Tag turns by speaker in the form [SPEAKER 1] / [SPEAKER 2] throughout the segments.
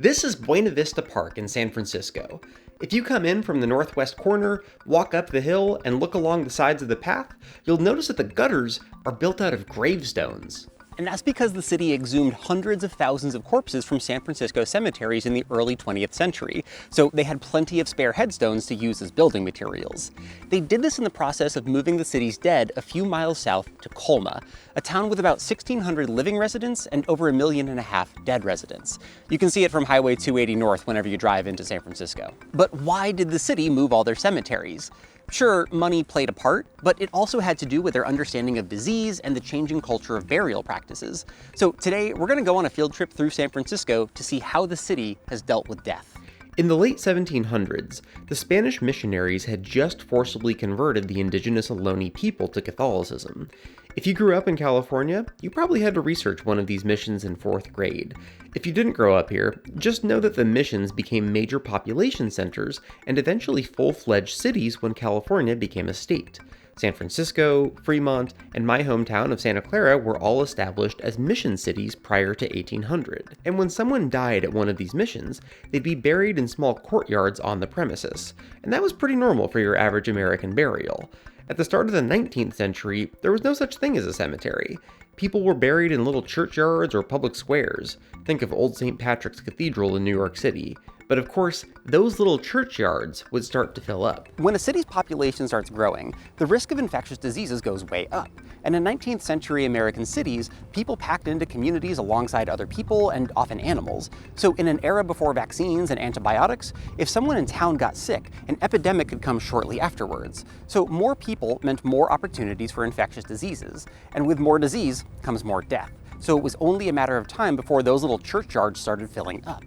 [SPEAKER 1] This is Buena Vista Park in San Francisco. If you come in from the northwest corner, walk up the hill, and look along the sides of the path, you'll notice that the gutters are built out of gravestones.
[SPEAKER 2] And that's because the city exhumed hundreds of thousands of corpses from San Francisco cemeteries in the early 20th century, so they had plenty of spare headstones to use as building materials. They did this in the process of moving the city's dead a few miles south to Colma, a town with about 1,600 living residents and over 1.5 million dead residents. You can see it from Highway 280 North whenever you drive into San Francisco. But why did the city move all their cemeteries? Sure, money played a part, but it also had to do with their understanding of disease and the changing culture of burial practices. So today, we're going to go on a field trip through San Francisco to see how the city has dealt with death.
[SPEAKER 1] In the late 1700s, the Spanish missionaries had just forcibly converted the indigenous Ohlone people to Catholicism. If you grew up in California, you probably had to research one of these missions in 4th grade. If you didn't grow up here, just know that the missions became major population centers and eventually full-fledged cities when California became a state. San Francisco, Fremont, and my hometown of Santa Clara were all established as mission cities prior to 1800. And when someone died at one of these missions, they'd be buried in small courtyards on the premises. And that was pretty normal for your average American burial. At the start of the 19th century, there was no such thing as a cemetery. People were buried in little churchyards or public squares. Think of Old St. Patrick's Cathedral in New York City. But of course, those little churchyards would start to fill up.
[SPEAKER 2] When a city's population starts growing, the risk of infectious diseases goes way up. And in 19th century American cities, people packed into communities alongside other people and often animals. So in an era before vaccines and antibiotics, if someone in town got sick, an epidemic could come shortly afterwards. So more people meant more opportunities for infectious diseases. And with more disease comes more death. So it was only a matter of time before those little churchyards started filling up.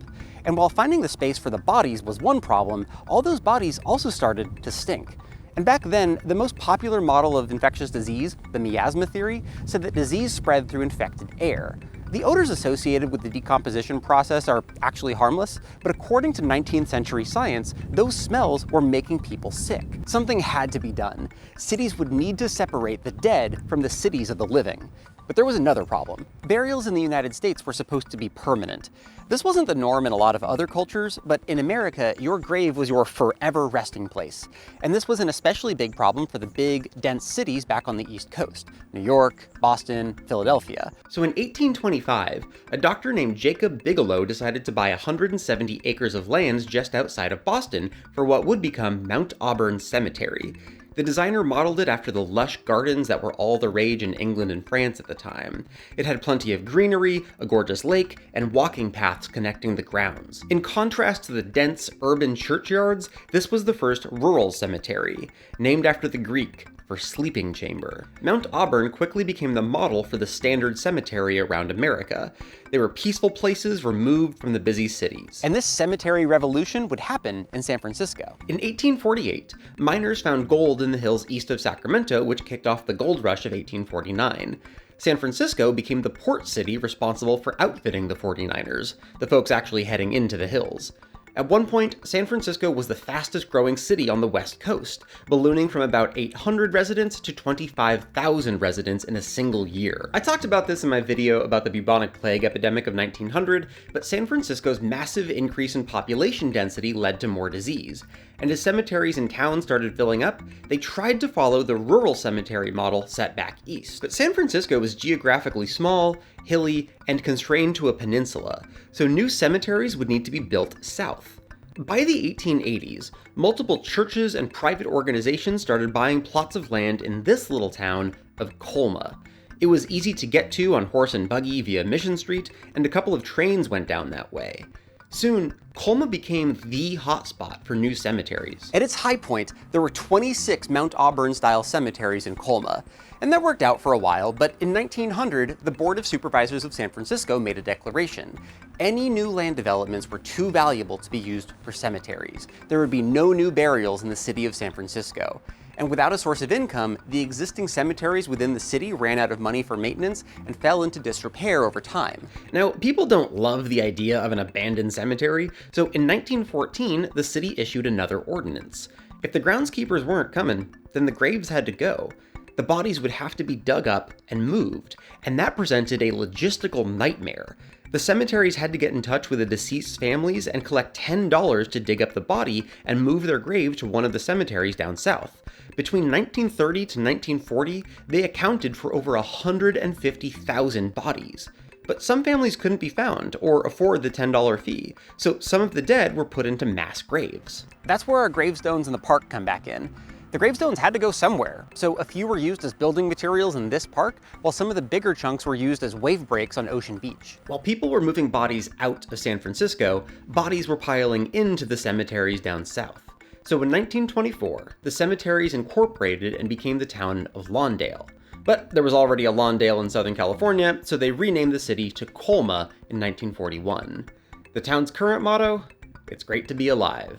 [SPEAKER 2] And while finding the space for the bodies was one problem, all those bodies also started to stink. And back then, the most popular model of infectious disease, the miasma theory, said that disease spread through infected air. The odors associated with the decomposition process are actually harmless, but according to 19th century science, those smells were making people sick. Something had to be done. Cities would need to separate the dead from the cities of the living. But there was another problem. Burials in the United States were supposed to be permanent. This wasn't the norm in a lot of other cultures, but in America, your grave was your forever resting place. And this was an especially big problem for the big, dense cities back on the East Coast: New York, Boston, Philadelphia.
[SPEAKER 1] So in 1825, a doctor named Jacob Bigelow decided to buy 170 acres of land just outside of Boston for what would become Mount Auburn Cemetery. The designer modeled it after the lush gardens that were all the rage in England and France at the time. It had plenty of greenery, a gorgeous lake, and walking paths connecting the grounds. In contrast to the dense urban churchyards, this was the first rural cemetery, named after the Greek for sleeping chamber. Mount Auburn quickly became the model for the standard cemetery around America. They were peaceful places removed from the busy cities.
[SPEAKER 2] And this cemetery revolution would happen in San Francisco.
[SPEAKER 1] In 1848, miners found gold in the hills east of Sacramento, which kicked off the gold rush of 1849. San Francisco became the port city responsible for outfitting the 49ers, the folks actually heading into the hills. At one point, San Francisco was the fastest growing city on the West Coast, ballooning from about 800 residents to 25,000 residents in a single year. I talked about this in my video about the bubonic plague epidemic of 1900, but San Francisco's massive increase in population density led to more disease. And as cemeteries in towns started filling up, they tried to follow the rural cemetery model set back east. But San Francisco was geographically small, hilly, and constrained to a peninsula, so new cemeteries would need to be built south. By the 1880s, multiple churches and private organizations started buying plots of land in this little town of Colma. It was easy to get to on horse and buggy via Mission Street, and a couple of trains went down that way. Soon, Colma became the hotspot for new cemeteries.
[SPEAKER 2] At its high point, there were 26 Mount Auburn-style cemeteries in Colma, and that worked out for a while, but in 1900, the Board of Supervisors of San Francisco made a declaration. Any new land developments were too valuable to be used for cemeteries. There would be no new burials in the city of San Francisco. And without a source of income, the existing cemeteries within the city ran out of money for maintenance and fell into disrepair over time.
[SPEAKER 1] Now, people don't love the idea of an abandoned cemetery, so in 1914, the city issued another ordinance. If the groundskeepers weren't coming, then the graves had to go. The bodies would have to be dug up and moved, and that presented a logistical nightmare. The cemeteries had to get in touch with the deceased's families and collect $10 to dig up the body and move their grave to one of the cemeteries down south. Between 1930 to 1940, they accounted for over 150,000 bodies. But some families couldn't be found or afford the $10 fee, so some of the dead were put into mass graves.
[SPEAKER 2] That's where our gravestones in the park come back in. The gravestones had to go somewhere, so a few were used as building materials in this park, while some of the bigger chunks were used as wave breaks on Ocean Beach.
[SPEAKER 1] While people were moving bodies out of San Francisco, bodies were piling into the cemeteries down south. So in 1924, the cemeteries incorporated and became the town of Lawndale. But there was already a Lawndale in Southern California, so they renamed the city to Colma in 1941. The town's current motto? It's great to be alive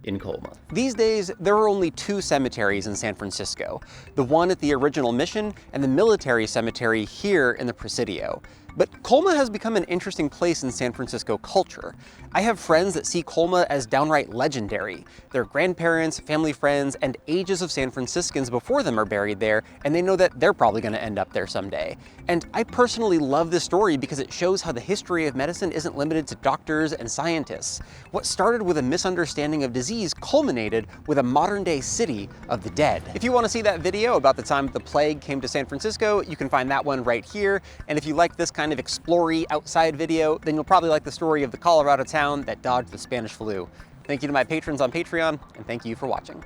[SPEAKER 1] in Colma.
[SPEAKER 2] These days, there are only 2 cemeteries in San Francisco, the one at the original Mission and the military cemetery here in the Presidio. But Colma has become an interesting place in San Francisco culture. I have friends that see Colma as downright legendary. Their grandparents, family friends, and ages of San Franciscans before them are buried there, and they know that they're probably going to end up there someday. And I personally love this story because it shows how the history of medicine isn't limited to doctors and scientists. What started with a misunderstanding of disease culminated with a modern-day city of the dead. If you want to see that video about the time the plague came to San Francisco, you can find that one right here. And if you like this kind of explory outside video, then you'll probably like the story of the Colorado town that dodged the Spanish flu. Thank you to my patrons on Patreon, and thank you for watching.